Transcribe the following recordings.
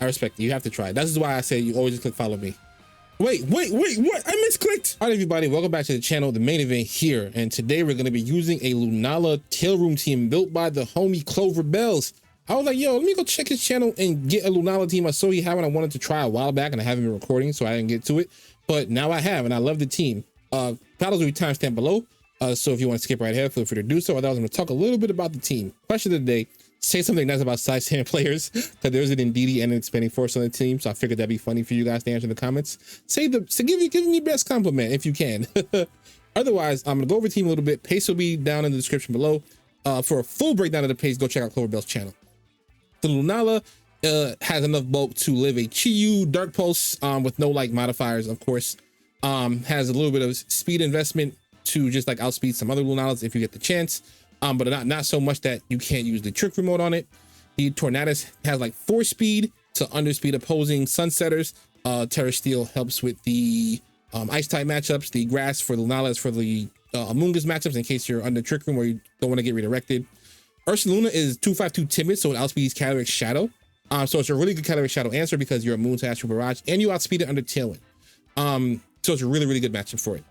I respect it. You have to try it. This is why I say you always just click follow me. Wait, what? I misclicked. All right, everybody, welcome back to the channel, the main event here. And today we're going to be using a Lunala tail room team built by the homie Clover Bells. I was like, yo, let me go check his channel and get a Lunala team. I saw he had one I wanted to try a while back and I haven't been recording, so I didn't get to it. But now I have, and I love the team. Battles will be timestamped below. So if you want to skip right ahead, feel free to do so. Otherwise, I'm going to talk a little bit about the team. Question of the day. Say something nice about side stand players, because there's an Indeedee and an expanding force on the team, so I figured that'd be funny for you guys to answer in the comments. Give me best compliment if you can. Otherwise, I'm gonna go over the team a little bit. Pace will be down in the description below. For a full breakdown of the pace, go check out Clover Bell's channel. The Lunala has enough bulk to live a Chiyu Dark Pulse with no like modifiers, of course. Has a little bit of speed investment to just like outspeed some other Lunalas if you get the chance. But not so much that you can't use the trick remote on it. The Tornadus has like 4 speed to underspeed opposing Sunsetters. Terra Steel helps with the ice type matchups. The grass for the Lunala is for the Among Us matchups in case you're under trick room or you don't want to get redirected. Ursaluna is 252 timid, so it outspeeds Calyrex Shadow. So it's a really good Calyrex Shadow answer because you're immune to Astral Barrage and you outspeed it under Tailwind. So it's a really good matchup for it.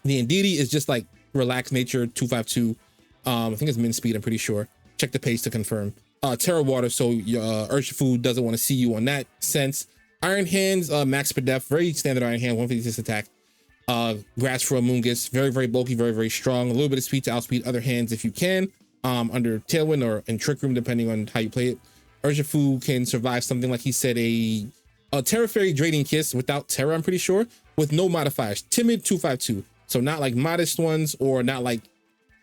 The Indeedee is just like relaxed nature 252. I think it's min speed, I'm pretty sure. Check the pace to confirm. Terra Water, so your Urshifu doesn't want to see you on that sense. Iron Hands, max per def, very standard Iron Hand, 156 attack. Grass for Among Us, very bulky, very strong. A little bit of speed to outspeed other hands if you can, under Tailwind or in Trick Room, depending on how you play it. Urshifu can survive something like he said, a Terra Fairy Draining Kiss without Terra, I'm pretty sure, with no modifiers. Timid 252, so not like modest ones or not like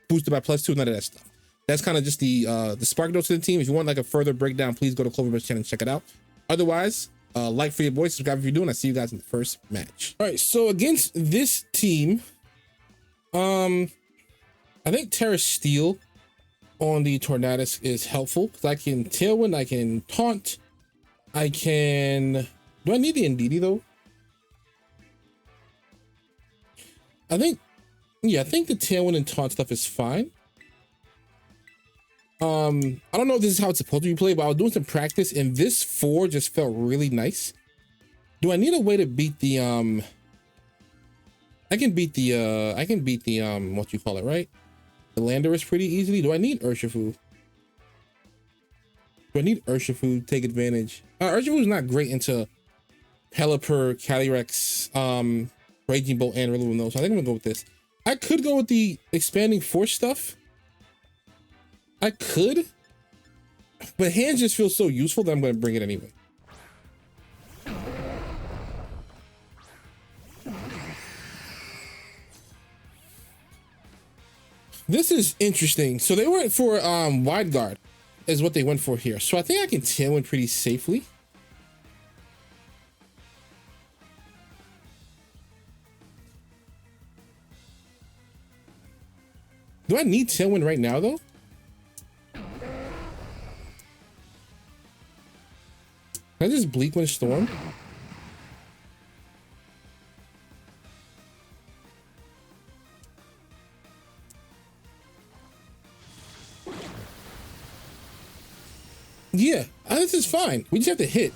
boosted by +2, none of that stuff. That's kind of just the spark notes to the team. If you want like a further breakdown, please go to Clover's channel and check it out. Otherwise, like for your boys, subscribe if you're doing. I see you guys in the first match. All right, so against this team, I think Terra Steel on the Tornadus is helpful because I can Tailwind, I can Taunt, I can. Do I need the Indeedee though? Yeah, I think the Tailwind and Taunt stuff is fine. I don't know if this is how it's supposed to be played, but I was doing some practice and this 4 just felt really nice. Do I need a way to beat the I can beat the what you call it, right? The Landorus pretty easily. Do I need Urshifu? Do I need Urshifu to take advantage? Urshifu is not great into Pelipper, Calyrex, Raging Bolt, and Rillaboom though, so I think I'm gonna go with this. I could go with the expanding force stuff. I could, but hands just feel so useful that I'm going to bring it anyway. This is interesting. So they went for wide guard is what they went for here. So I think I can Tailwind pretty safely. Do I need Tailwind right now, though? Can I just Bleak Wind Storm? Yeah, this is fine. We just have to hit.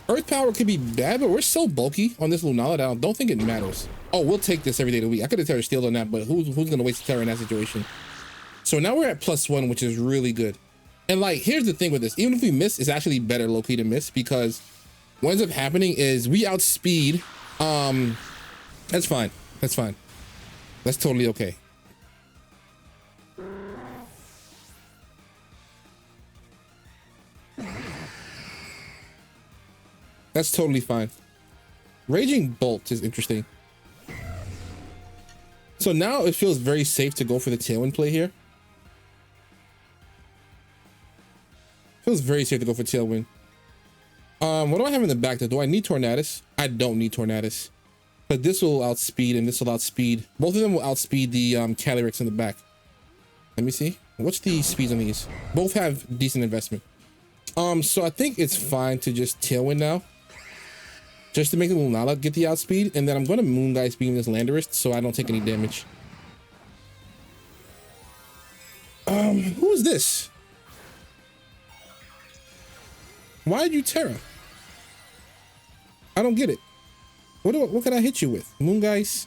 Earth Power could be bad, but we're so bulky on this Lunala that I don't think it matters. Oh, we'll take this every day of the week. I could have Terra Steel on that, but who's gonna waste Terra in that situation? So now we're at +1, which is really good. And like, here's the thing with this: even if we miss, it's actually better low-key to miss because what ends up happening is we outspeed. That's fine. That's fine. That's totally okay. That's totally fine. Raging Bolt is interesting. So now it feels very safe to go for the Tailwind play here. Feels very safe to go for Tailwind. What do I have in the back though? Do I need Tornadus? I don't need Tornadus. But this will outspeed and this will outspeed. Both of them will outspeed the Calyrex in the back. Let me see. What's the speeds on these? Both have decent investment. So I think it's fine to just Tailwind now. Just to make the Lunala get the outspeed, and then I'm going to Moonlight Beam this Landorus so I don't take any damage. Who is this? Why did you Terra? I don't get it. What could I hit you with? Moongeist,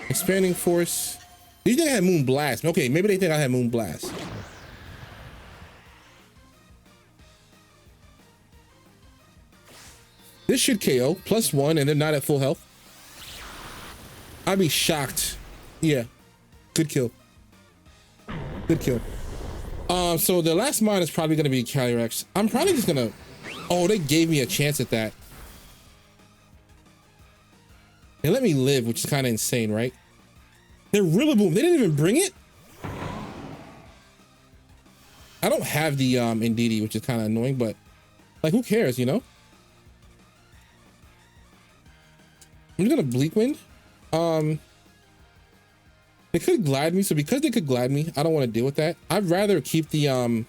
Expanding Force. You think I had Moon Blast? Okay, maybe they think I had Moon Blast. This should KO +1, and they're not at full health. I'd be shocked. Yeah, good kill. Good kill. So the last mine is probably gonna be Calyrex. I'm probably just gonna. Oh, they gave me a chance at that. They let me live, which is kind of insane, right? They're Rillaboom. They didn't even bring it. I don't have the Indeedee, which is kind of annoying, but like, who cares, you know? I'm just gonna Bleak Wind. They could glide me, so because they could glide me, I don't want to deal with that. I'd rather keep the I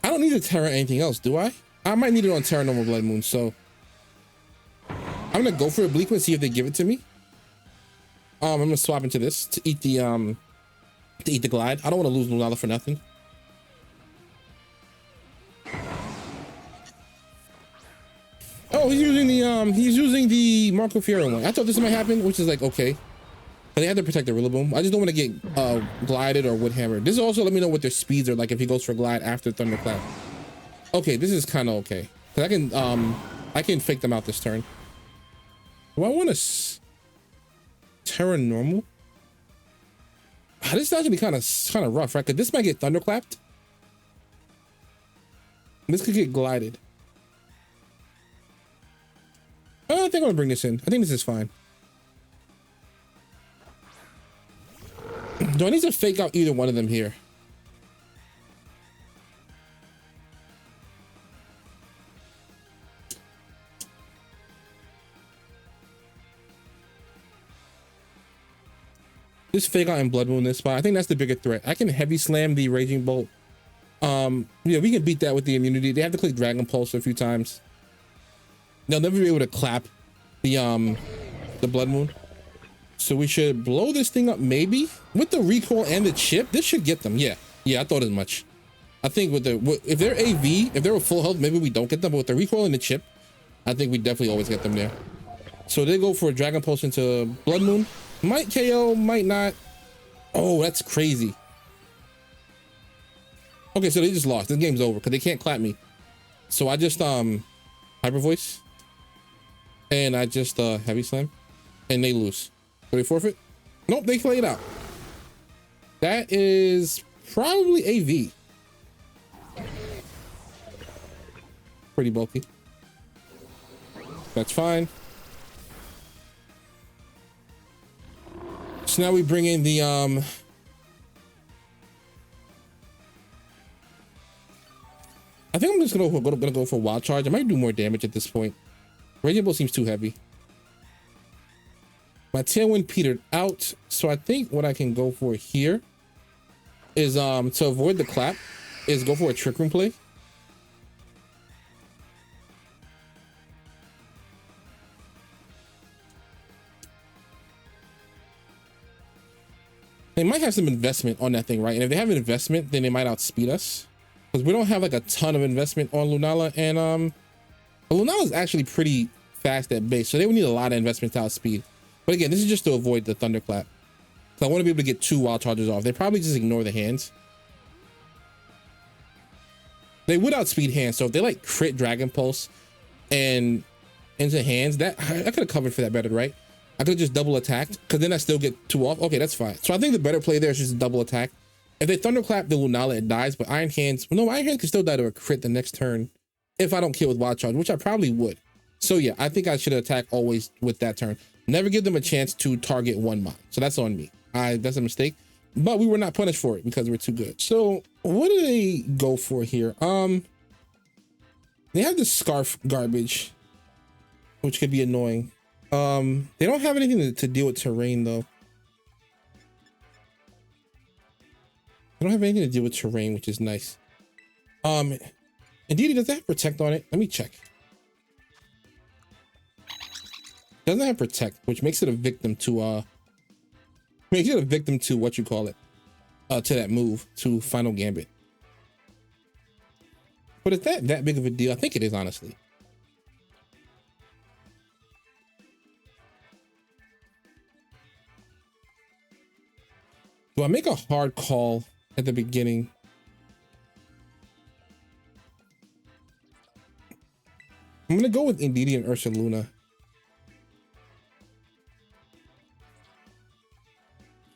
don't need to Terra anything else, do I? I might need it on Terra Normal Blood Moon, so I'm gonna go for a Bleak Wind, see if they give it to me. I'm gonna swap into this to eat the glide. I don't want to lose Lunala for nothing. Oh, he's using the Marco Fiero one. I thought this might happen, which is like, okay. But they have to protect the Rillaboom. I just don't want to get glided or wood hammered. This also let me know what their speeds are like if he goes for glide after Thunderclap. Okay, this is kind of okay. Cause I can fake them out this turn. Do I want to Terra Normal? This is actually kind of rough, right? Cause this might get Thunderclapped. This could get glided. I think I'm gonna bring this in. I think this is fine. Do I need to fake out either one of them here? Just fake out and Blood Moon this spot. I think that's the bigger threat. I can heavy slam the Raging Bolt. Yeah, we can beat that with the immunity. They have to click Dragon Pulse a few times. They'll never be able to clap the Blood Moon. So we should blow this thing up maybe with the recoil and the chip. This should get them. Yeah, I thought as much. I think with if they're AV, if they're full health, maybe we don't get them. But with the recoil and the chip, I think we definitely always get them there. So they go for a Dragon Pulse into Blood Moon. Might KO, might not. Oh, that's crazy. Okay, so they just lost. This game's over because they can't clap me. So I just Hyper Voice. And I just heavy slam, and they lose. So they forfeit? Nope, they play it out. That is probably AV. Pretty bulky. That's fine. So now we bring in the I think I'm just gonna go for Wild Charge. I might do more damage at this point. Raging Bolt seems too heavy. My Tailwind petered out, so I think what I can go for here is to avoid the clap is go for a Trick Room play. They might have some investment on that thing, right? And if they have an investment, then they might outspeed us because we don't have like a ton of investment on Lunala, and Lunala is actually pretty fast at base, so they would need a lot of investment to outspeed. But again, this is just to avoid the Thunderclap. So I want to be able to get 2 Wild Charges off. They probably just ignore the hands. They would outspeed hands, so if they like crit Dragon Pulse and into hands, that I could have covered for that better, right? I could have just double attacked because then I still get 2 off. Okay, that's fine. So I think the better play there is just double attack. If they Thunderclap the Lunala, it dies, but Iron Hands, well, no, Iron Hands can still die to a crit the next turn if I don't kill with Wild Charge, which I probably would. So yeah, I think I should attack always with that turn. Never give them a chance to target one mon. So that's on me. That's a mistake, but we were not punished for it because we're too good. So what do they go for here? They have the Scarf garbage, which could be annoying. They don't have anything to deal with terrain though. They don't have anything to deal with terrain, which is nice. Indeedee, does that have Protect on it? Let me check. Doesn't have Protect, which makes it a victim to what you call it. to that move to Final Gambit. But is that big of a deal? I think it is, honestly. Do I make a hard call at the beginning? I'm gonna go with Indeedee and Ursaluna.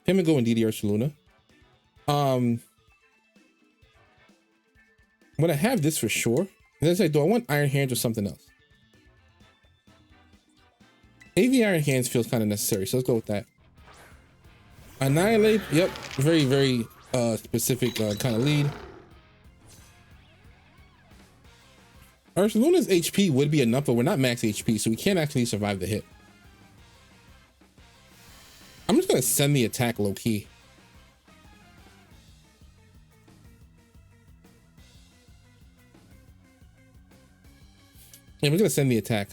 I'm gonna go Indeedee Ursaluna. I'm gonna have this for sure. And then say, do I want Iron Hands or something else? AV Iron Hands feels kind of necessary, so let's go with that. Annihilape, yep, very, very specific kind of lead. Ursaluna's HP would be enough, but we're not max HP, so we can't actually survive the hit. I'm just gonna send the attack low key. Yeah, we're gonna send the attack.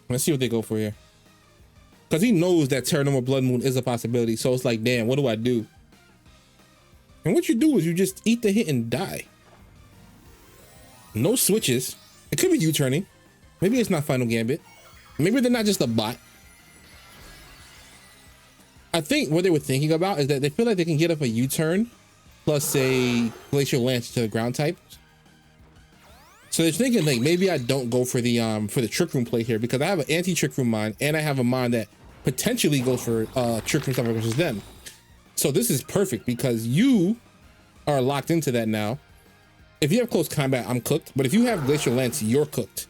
Let's see what they go for here. Because he knows that Tornadus Bloodmoon is a possibility. So it's like, damn, what do I do? And what you do is you just eat the hit and die. No switches. It could be U-turning. Maybe it's not Final Gambit. Maybe they're not just a bot. I think what they were thinking about is that they feel like they can get up a U-turn plus a Glacial Lance to the ground type. So they're thinking like maybe I don't go for the Trick Room play here because I have an anti-Trick Room Mind and I have a Mind that potentially goes for Trick Room stuff versus them. So this is perfect because you are locked into that now. If you have close combat, I'm cooked. But if you have Glacial Lance, you're cooked.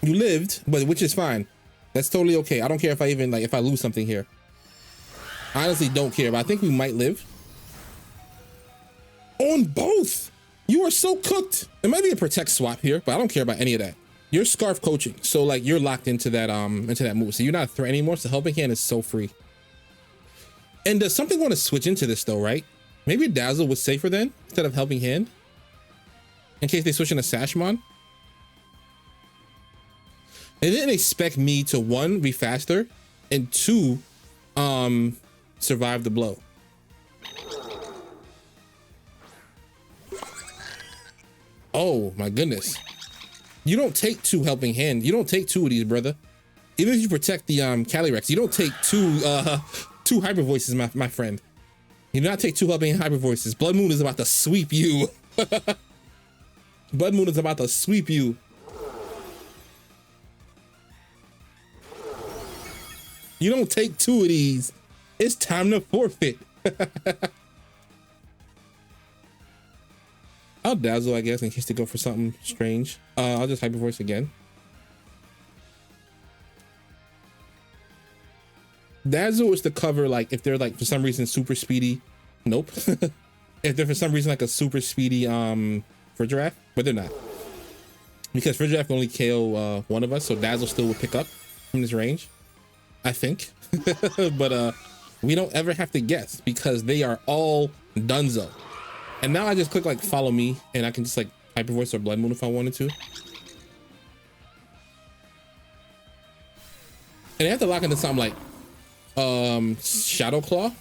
You lived, but which is fine. That's totally okay. I don't care if I even if I lose something here. I honestly don't care, but I think we might live. On both. You are so cooked. It might be a protect swap here, but I don't care about any of that. You're Scarf coaching, so like you're locked into that move. So you're not a threat anymore. So Helping Hand is so free. And does something want to switch into this though, right? Maybe Dazzle was safer then instead of Helping Hand, in case they switch into Sashmon. They didn't expect me to one, be faster, and two, survive the blow. Oh my goodness. You don't take two Helping Hand. You don't take two of these, brother. Even if you protect the Calyrex, you don't take two Hyper Voices, my friend. You do not take two Helping Hyper Voices. Bloodmoon is about to sweep you. Bloodmoon is about to sweep you. You don't take two of these. It's time to forfeit. I'll Dazzle, I guess, in case they go for something strange. I'll just Hyper Voice again. Dazzle is to cover, like, if they're, like, for some reason, super speedy. Nope. If they're, for some reason, like, a super speedy Frigiraf, but they're not. Because Frigiraf can only KO one of us, so Dazzle still will pick up from this range, I think. But we don't ever have to guess because they are all donezo. And now I just click like follow me and I can just like Hyper Voice or Bloodmoon if I wanted to. And they have to lock into something like Shadow Claw.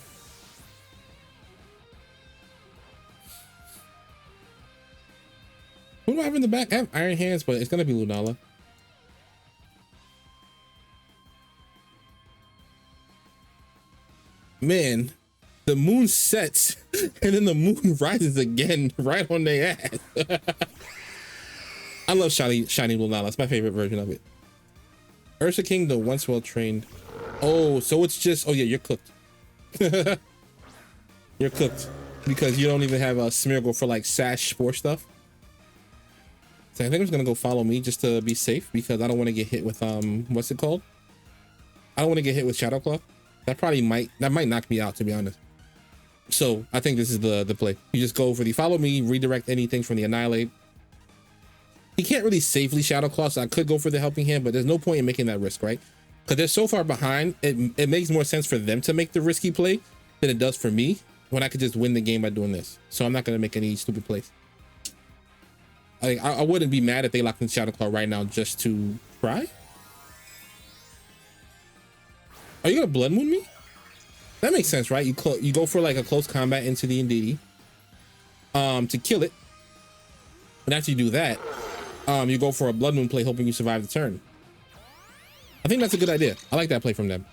Who do I have in the back? I have Iron Hands, but it's gonna be Lunala. Man, the moon sets and then the moon rises again right on their ass. I love shiny Lunala. It's my favorite version of it. Ursa King, the once well trained. Oh, so it's just, oh yeah, you're cooked. You're cooked because you don't even have a Smeargle for like Sash Spore stuff. So I think I'm just gonna go follow me just to be safe because I don't want to get hit with what's it called? I don't want to get hit with Shadow Claw. That might knock me out, to be honest. So I think this is the play. You just go for the follow me, redirect anything from the Annihilape. He can't really safely Shadow Claw, so I could go for the Helping Hand, but there's no point in making that risk, right? Because they're so far behind, it makes more sense for them to make the risky play than it does for me when I could just win the game by doing this. So I'm not gonna make any stupid plays. I wouldn't be mad if they locked in Shadow Claw right now just to try. Are you gonna Blood Moon me? That makes sense, right? You go for like a close combat into the Indeedee to kill it. And after you do that, you go for a Blood Moon play, hoping you survive the turn. I think that's a good idea. I like that play from them.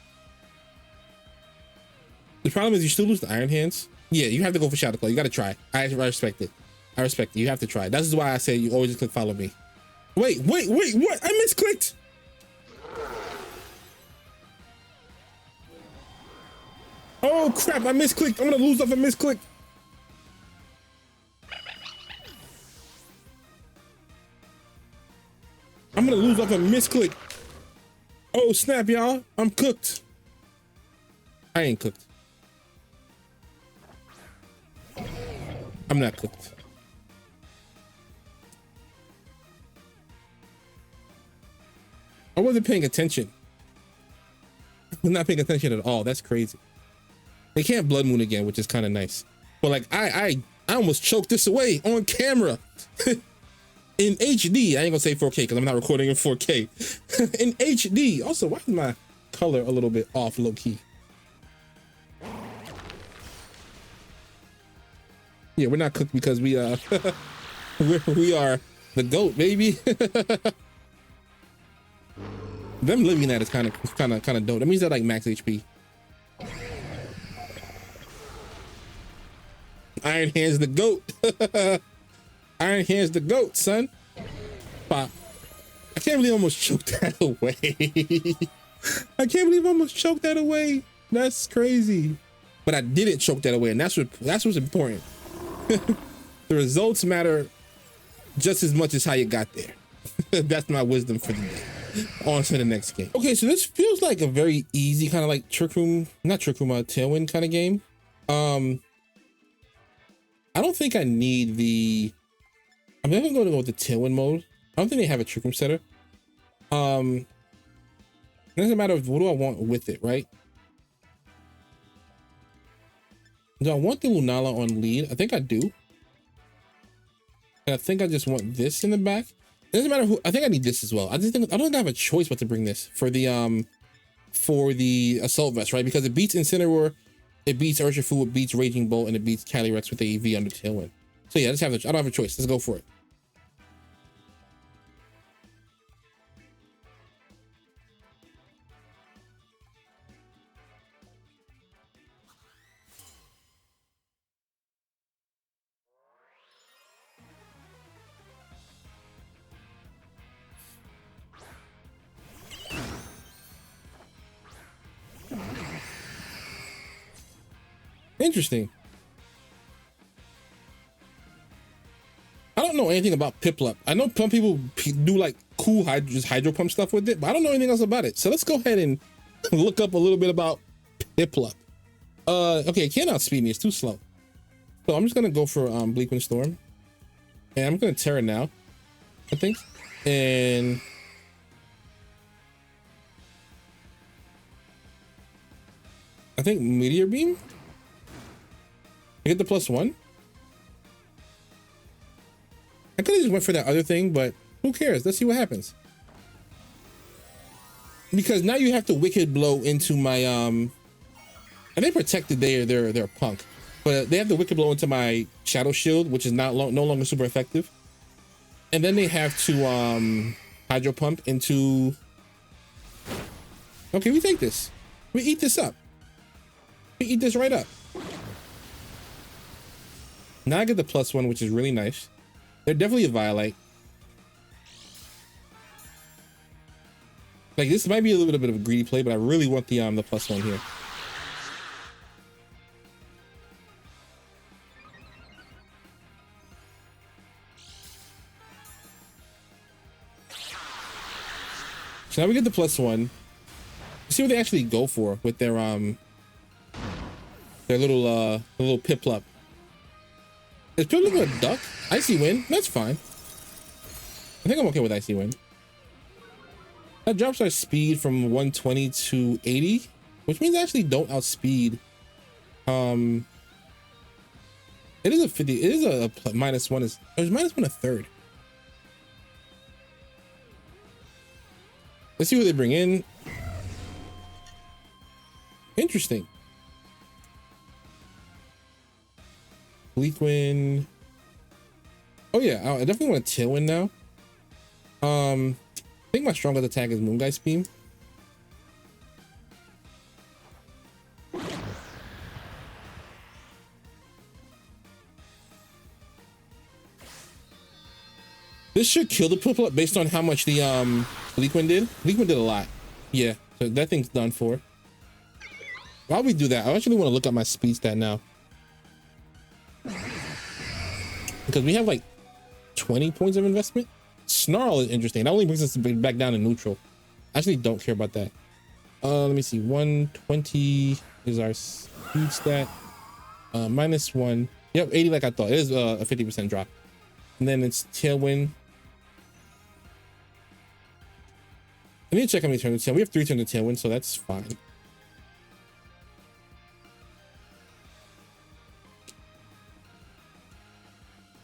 The problem is you still lose the Iron Hands. Yeah, you have to go for Shadow Claw. You got to try. I respect it. I respect it. You have to try. That's why I say you always just click follow me. Wait, what? I misclicked. Oh crap, I misclicked. I'm gonna lose off a misclick. I'm gonna lose off a misclick. Oh snap, y'all. I'm cooked. I ain't cooked. I'm not cooked. I wasn't paying attention. I was not paying attention at all. That's crazy. They can't Blood Moon again, which is kind of nice. But like I almost choked this away on camera. In HD. I ain't gonna say 4K because I'm not recording in 4K. In HD. Also, why is my color a little bit off low key? Yeah, we're not cooked because we we are the GOAT, baby. Them living that is kind of dope. That means they're like max HP. Iron Hands the GOAT. Iron Hands the GOAT, son. Pop. I can't believe I almost choked that away. I can't believe I almost choked that away. That's crazy. But I didn't choke that away, and that's what's important. The results matter just as much as how you got there. That's my wisdom for the day. On to the next game. Okay, so this feels like a very easy kind of like tailwind kind of game. I don't think I need the. I'm never going to go with the tailwind mode. I don't think they have a Trick Room setter. It doesn't matter what do I want with it, right? Do I want the Lunala on lead? I think I do. And I think I just want this in the back. It doesn't matter who. I think I need this as well. I don't think I have a choice but to bring this for the Assault Vest, right? Because it beats Incineroar, it beats Urshifu, it beats Raging Bolt, and it beats Calyrex with the EV under Tailwind. So yeah, I don't have a choice. Let's go for it. Interesting. I don't know anything about Piplup. I know some people do like cool hydro pump stuff with it, but I don't know anything else about it. So let's go ahead and look up a little bit about Piplup. Okay, it can't outspeed me. It's too slow. So I'm just gonna go for Bleak Wind Storm, and I'm gonna Terra now, I think, and I think Meteor Beam. I get the +1. I could have just went for that other thing, but who cares? Let's see what happens. Because now you have to Wicked Blow into my and they protected their punk, but they have to Wicked Blow into my Shadow Shield, which is no longer super effective. And then they have to Hydro Pump into. Okay, we take this. We eat this up. We eat this right up. Now I get the +1, which is really nice. They're definitely a Violite. Like this might be a little bit of a greedy play, but I really want the +1 here. So now we get the +1. Let's see what they actually go for with their little Piplup. Is Piplup gonna duck? Icy Wind? That's fine. I think I'm okay with Icy Wind. That drops our speed from 120 to 80, which means I actually don't outspeed It is a 50. It is a -1. There's -1 a third. Let's see what they bring in. Interesting. Leakwind. Oh yeah, I definitely want a tailwind now. I think my strongest attack is Moongeist Beam. This should kill the Piplup based on how much the Leakwind did. Leakwind did a lot. Yeah, so that thing's done for. While we do that, I actually want to look at my speed stat now. Because we have like 20 points of investment. Snarl is interesting. That only brings us back down to neutral. I actually don't care about that. Let me see. 120 is our speed stat. -1. Yep, 80 like I thought. It is a 50% drop. And then it's tailwind. I need to check how many turns of tailwind. We have 3 turns of tailwind, so that's fine.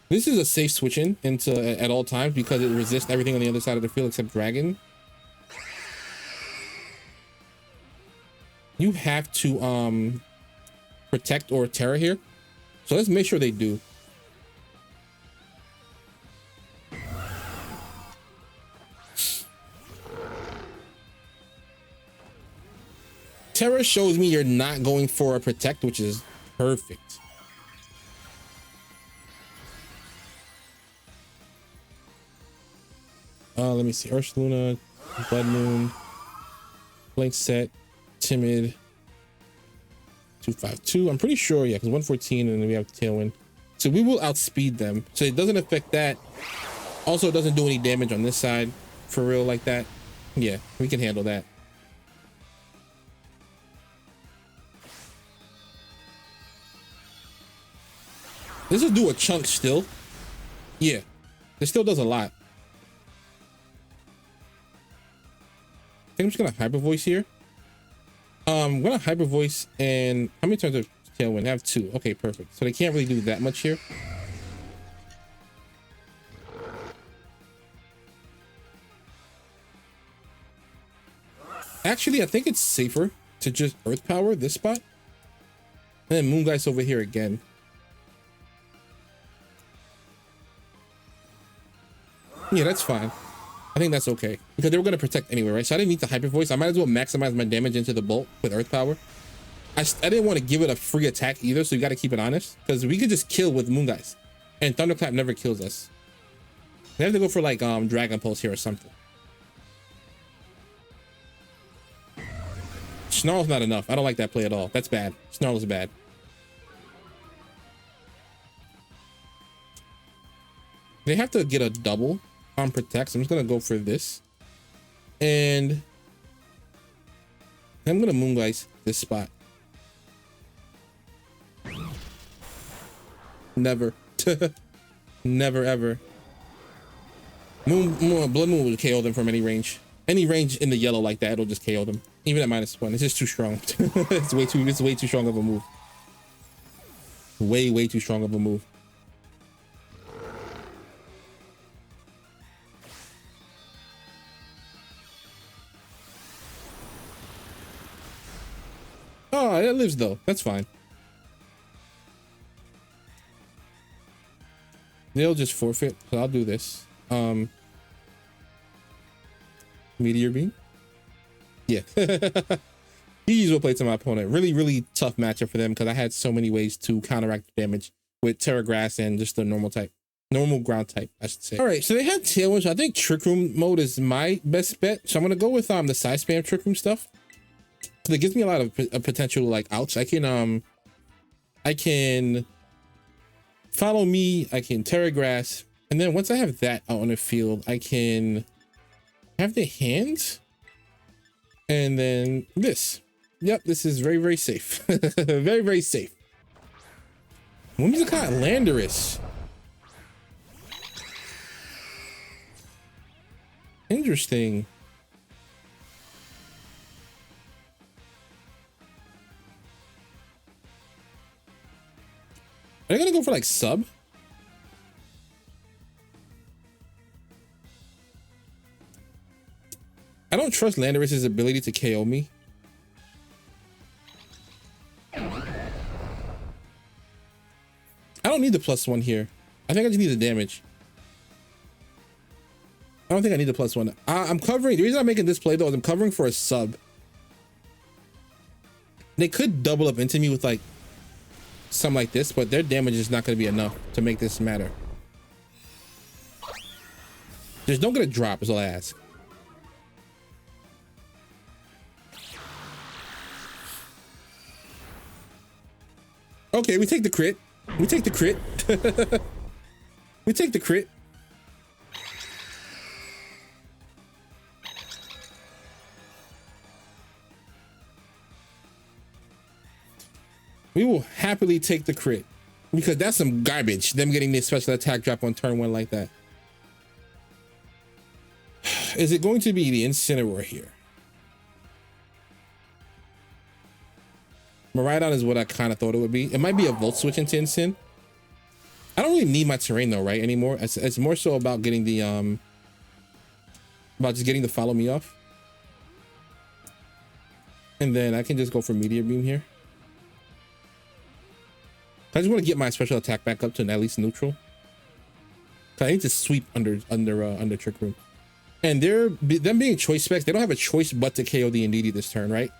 This is a safe switch in into at all times because it resists everything on the other side of the field except dragon. You have to protect or terror here, so let's make sure they do. Terror shows me you're not going for a protect, which is perfect. Let me see. Ursaluna, Bloodmoon, Blank Set, Timid, 252. I'm pretty sure, yeah, because 114 and then we have Tailwind. So we will outspeed them. So it doesn't affect that. Also, it doesn't do any damage on this side for real like that. Yeah, we can handle that. This will do a chunk still. Yeah, this still does a lot. I think I'm just gonna hyper voice here. I'm gonna hyper voice, and how many turns of tailwind? I have 2. Okay, perfect. So they can't really do that much here. Actually, I think it's safer to just earth power this spot and then Moongeist over here again. Yeah, that's fine. I think that's okay because they were going to protect anyway, right? So I didn't need the hyper voice. I might as well maximize my damage into the bolt with earth power. I didn't want to give it a free attack either, so you got to keep it honest because we could just kill with Moongeist, and Thunderclap never kills us. We have to go for like Dragon Pulse here or something. Snarl's not enough. I don't like that play at all. That's bad. Snarl is bad. They have to get a double on protect. So I'm just gonna go for this, and I'm gonna Moongeist this spot. Never, never ever. Blood Moon will KO them from any range. Any range in the yellow like that, it'll just KO them. Even at -1, it's just too strong. It's way too strong of a move. Way too strong of a move. Oh, it lives though. That's fine. They'll just forfeit, so I'll do this. Meteor Beam. Yeah. These will play to my opponent. Really tough matchup for them because I had so many ways to counteract damage with Terra Grass and just the normal ground type, I should say. All right, so they have Tailwind. So I think Trick Room mode is my best bet. So I'm gonna go with the side spam Trick Room stuff. It gives me a lot of potential like outs. I can follow me, I can Terra Grass, and then once I have that out on the field, I can have the hands, and then this. Yep, this is very safe. very safe. Whimsicott Landorus. Interesting. gonna go for like sub. I don't trust Landorus's ability to KO me. I don't need the +1 here. I think I just need the damage. I don't think I need the +1. I'm covering. The reason I'm making this play though is I'm covering for a sub. They could double up into me with like something like this, but their damage is not going to be enough to make this matter. Just don't get a drop is all I ask. Okay, we take the crit. We take the crit. We take the crit. We will happily take the crit because that's some garbage. Them getting this special attack drop on turn 1 like that. Is it going to be the Incineroar here? Miraidon is what I kind of thought it would be. It might be a Volt switch into Incin. I don't really need my terrain though, right? Anymore. It's more so about getting the about just getting the follow me off. And then I can just go for Meteor Beam here. I just want to get my special attack back up to at least neutral. I need to sweep under Trick Room. And them being choice specs, they don't have a choice but to KO the Indeedee this turn, right?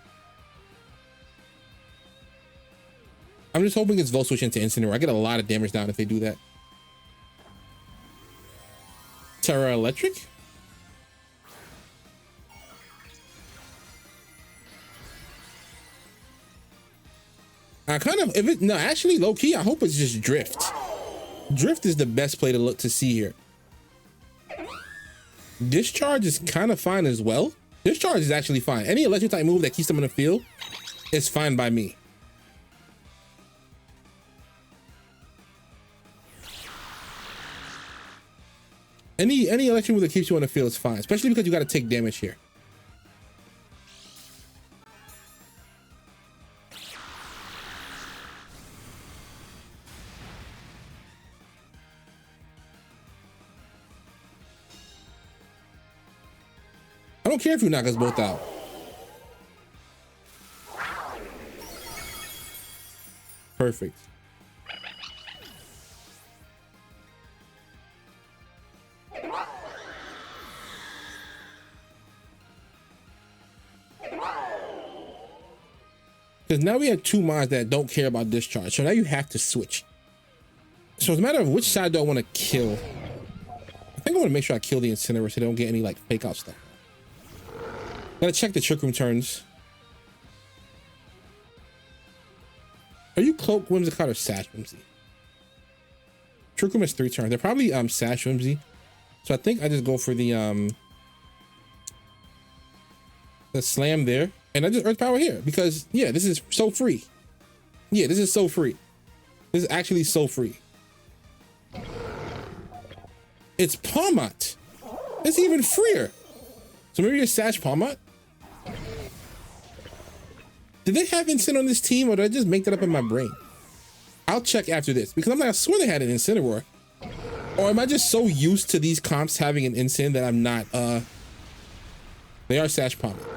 I'm just hoping it's Volt Switch into Incineroar. I get a lot of damage down if they do that. Terra Electric? I kind of, if it, no, actually low key, I hope it's just Drift. Drift is the best play to look to see here. Discharge is kind of fine as well. Discharge is actually fine. Any electric type move that keeps them in the field is fine by me. Any electric move that keeps you on the field is fine, especially because you got to take damage here. I don't care if you knock us both out. Perfect. Because now we have two mods that don't care about discharge. So now you have to switch. So it's a matter of which side do I want to kill. I think I want to make sure I kill the Incineroar so they don't get any like fake out stuff. Gotta check the Trick Room turns. Are you Cloak, Whimsicott, or Sash Whimsy? Trick Room has 3 turns. They're probably Sash Whimsy. So I think I just go for the slam there. And I just Earth Power here because yeah, this is so free. Yeah, this is so free. This is actually so free. It's Palmot. It's even freer. So maybe you're Sash Palmot. Did they have Incin on this team or did I just make that up in my brain? I'll check after this because I'm like, I swear they had an Incineroar. Or am I just so used to these comps having an Incin that I'm not, they are Sash Palmot.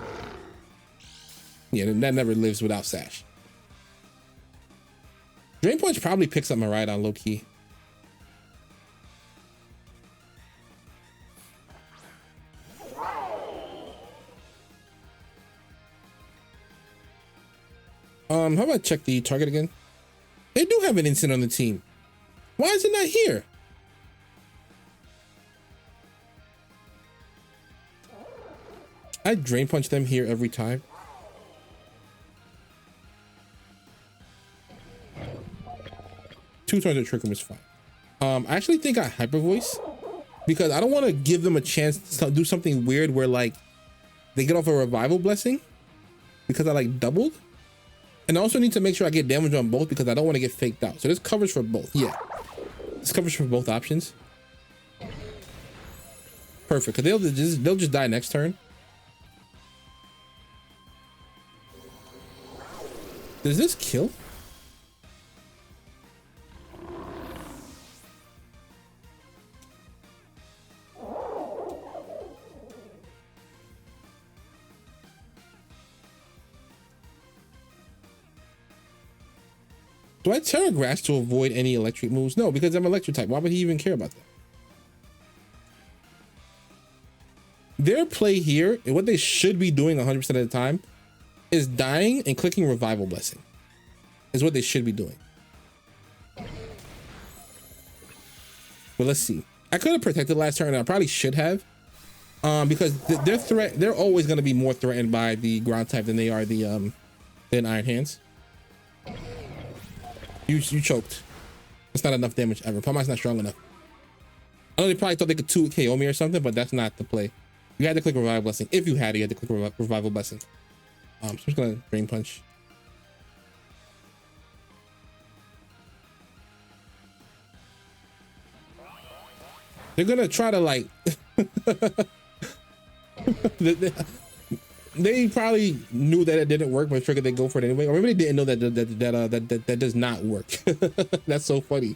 Yeah, that never lives without Sash. Drain Punch probably picks up my ride on low key. How about I check the target again? They do have an Incin on the team. Why is it not here? I Drain Punch them here every time. Two turns of Trick Room is fine. I actually think I Hyper Voice because I don't want to give them a chance to do something weird where like they get off a Revival Blessing because I like doubled. And I also need to make sure I get damage on both because I don't want to get faked out. So this covers for both. Yeah, this covers for both options. Perfect, because they'll just die next turn. Does this kill? Do I Terra Grass to avoid any electric moves? No, because I'm electric type. Why would he even care about that? Their play here, and what they should be doing 100% of the time, is dying and clicking Revival Blessing. Is what they should be doing. But let's see. I could have protected last turn, and I probably should have. Because they're always going to be more threatened by the ground type than they are the than Iron Hands. You choked. That's not enough damage ever. Pokemon's not strong enough. I know they probably thought they could 2 KO me or something, but that's not the play. You had to click Revival Blessing. If you had it, you had to click Revival Blessing. So I'm just gonna Drain Punch. They're gonna try to like they probably knew that it didn't work, but figured they'd go for it anyway. Or maybe they didn't know that does not work. That's so funny.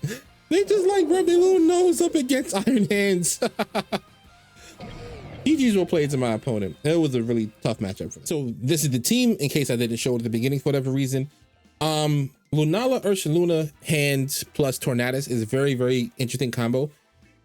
They just like rub their little nose up against Iron Hands. GG's will play to my opponent. It was a really tough matchup for them. So this is the team, in case I didn't show it at the beginning for whatever reason. Lunala Ursaluna hands plus Tornadus is a very, very interesting combo.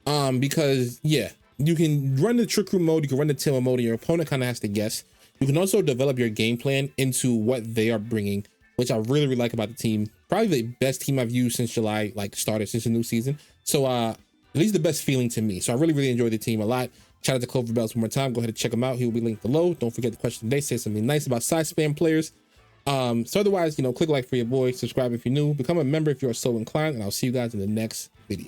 Because yeah, you can run the Trick Room mode, you can run the Tailwind mode, and your opponent kind of has to guess. You can also develop your game plan into what they are bringing, which I really, really like about the team. Probably the best team I've used since July, like started since the new season. So at least the best feeling to me. So I really, really enjoy the team a lot. Shout out to Clover Bells one more time. Go ahead and check him out. He will be linked below. Don't forget the question today. Say something nice about side spam players. So otherwise, click like for your boy, subscribe if you're new, become a member if you are so inclined, and I'll see you guys in the next video.